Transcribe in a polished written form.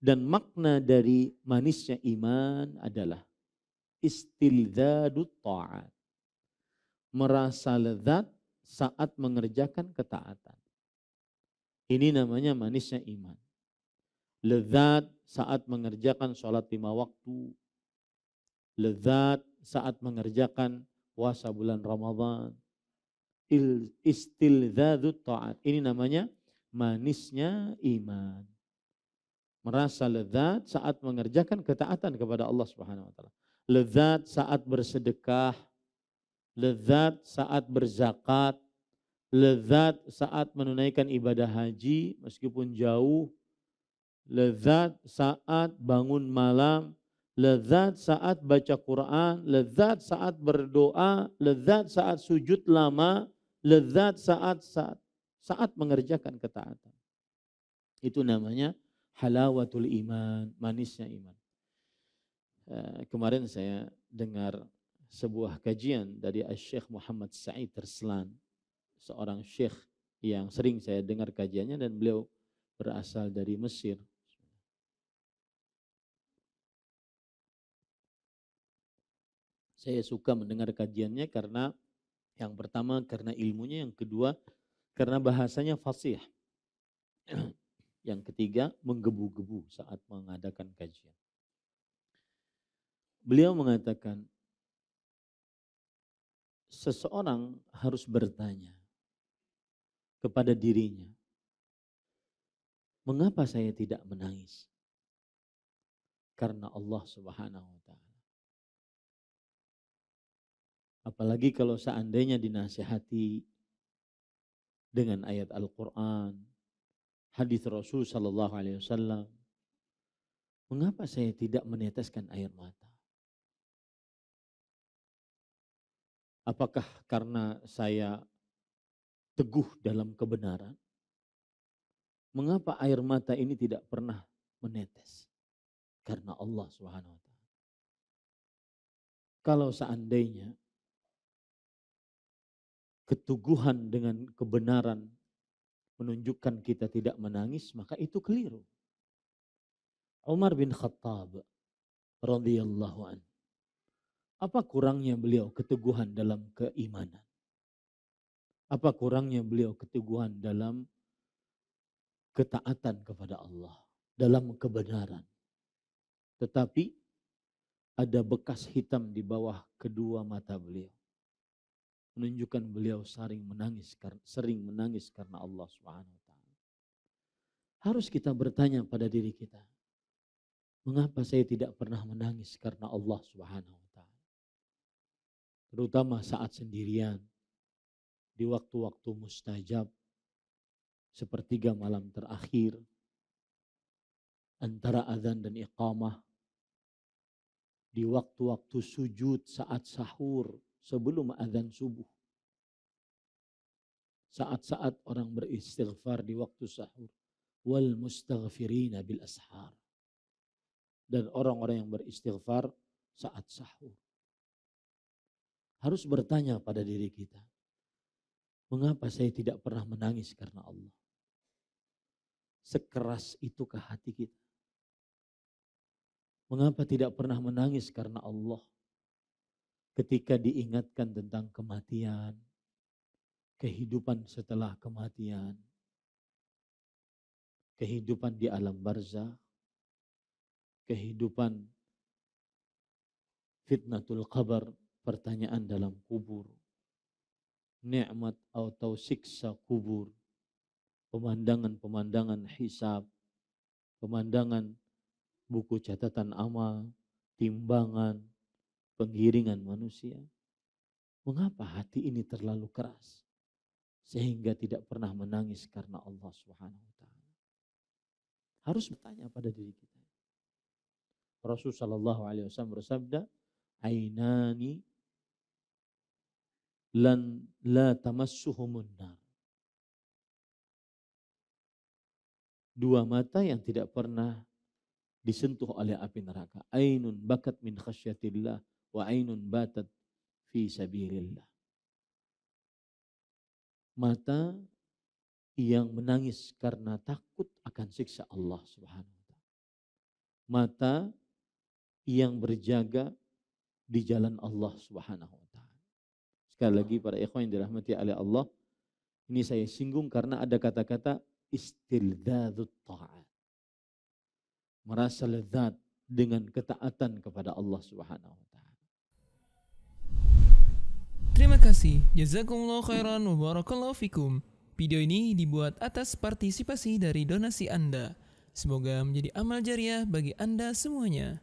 Dan makna dari manisnya iman adalah istildzadut ta'at. Merasa lezat saat mengerjakan ketaatan. Ini namanya manisnya iman. Lezat saat mengerjakan sholat 5 waktu. Lezat saat mengerjakan puasa bulan Ramadan. Istildzadut ta'at. Ini namanya manisnya iman. Merasa lezat saat mengerjakan ketaatan kepada Allah Subhanahu wa taala. Lezat saat bersedekah, lezat saat berzakat, lezat saat menunaikan ibadah haji meskipun jauh, lezat saat bangun malam, lezat saat baca Quran, lezat saat berdoa, lezat saat sujud lama, lezat saat mengerjakan ketaatan. Itu namanya halawatul iman, manisnya iman. Kemarin saya dengar sebuah kajian dari Syekh Muhammad Sa'id Terslan, seorang syekh yang sering saya dengar kajiannya dan beliau berasal dari Mesir. Saya suka mendengar kajiannya karena yang pertama karena ilmunya, yang kedua karena bahasanya fasih. Yang ketiga menggebu-gebu saat mengadakan kajian. Beliau mengatakan seseorang harus bertanya kepada dirinya, mengapa saya tidak menangis? Karena Allah Subhanahu wa taala. Apalagi kalau seandainya dinasihati dengan ayat Al-Quran, hadis Rasul sallallahu alaihi wasallam, mengapa saya tidak meneteskan air mata? Apakah karena saya teguh dalam kebenaran? Mengapa air mata ini tidak pernah menetes? Karena Allah Subhanahu wa taala. Kalau seandainya keteguhan dengan kebenaran menunjukkan kita tidak menangis, maka itu keliru. Umar bin Khattab radhiyallahu an. Apa kurangnya beliau keteguhan dalam keimanan? Apa kurangnya beliau keteguhan dalam ketaatan kepada Allah, dalam kebenaran? Tetapi ada bekas hitam di bawah kedua mata beliau. Menunjukkan beliau sering menangis karena Allah Subhanahu wa taala. Harus kita bertanya pada diri kita, mengapa saya tidak pernah menangis karena Allah Subhanahu wa taala? Terutama saat sendirian, di waktu-waktu mustajab, sepertiga malam terakhir, antara azan dan iqamah, di waktu-waktu sujud saat sahur sebelum azan subuh, saat-saat orang beristighfar di waktu sahur, wal mustaghfirina bil ashar, dan orang-orang yang beristighfar saat sahur. Harus bertanya pada diri kita, mengapa saya tidak pernah menangis karena Allah? Sekeras itukah hati kita? Mengapa tidak pernah menangis karena Allah ketika diingatkan tentang kematian, kehidupan setelah kematian, kehidupan di alam barzakh, kehidupan fitnatul qabr, pertanyaan dalam kubur, nikmat atau siksa kubur, pemandangan-pemandangan hisab, pemandangan buku catatan amal, timbangan, penggiringan manusia. Mengapa hati ini terlalu keras sehingga tidak pernah menangis karena Allah Subhanahu wa taala? Harus bertanya pada diri kita. Rasulullah sallallahu alaihi wasallam bersabda, "Ainani la tamassuhumun nar." Dua mata yang tidak pernah disentuh oleh api neraka. Ainun bakat min khasyatillah wa ainun batat fi sabilillah. Mata yang menangis karena takut akan siksa Allah Subhanahu wa taala. mata yang berjaga di jalan Allah Subhanahu wa taala. Sekali lagi para ikhwan yang dirahmati oleh Allah, ini saya singgung karena ada kata-kata istildzadzut ta'at. Merasa lezat dengan ketaatan kepada Allah Subhanahu wa taala. Terima kasih. Jazakumullah khairan wa barakallahu fikum. Video ini dibuat atas partisipasi dari donasi Anda. Semoga menjadi amal jariah bagi Anda semuanya.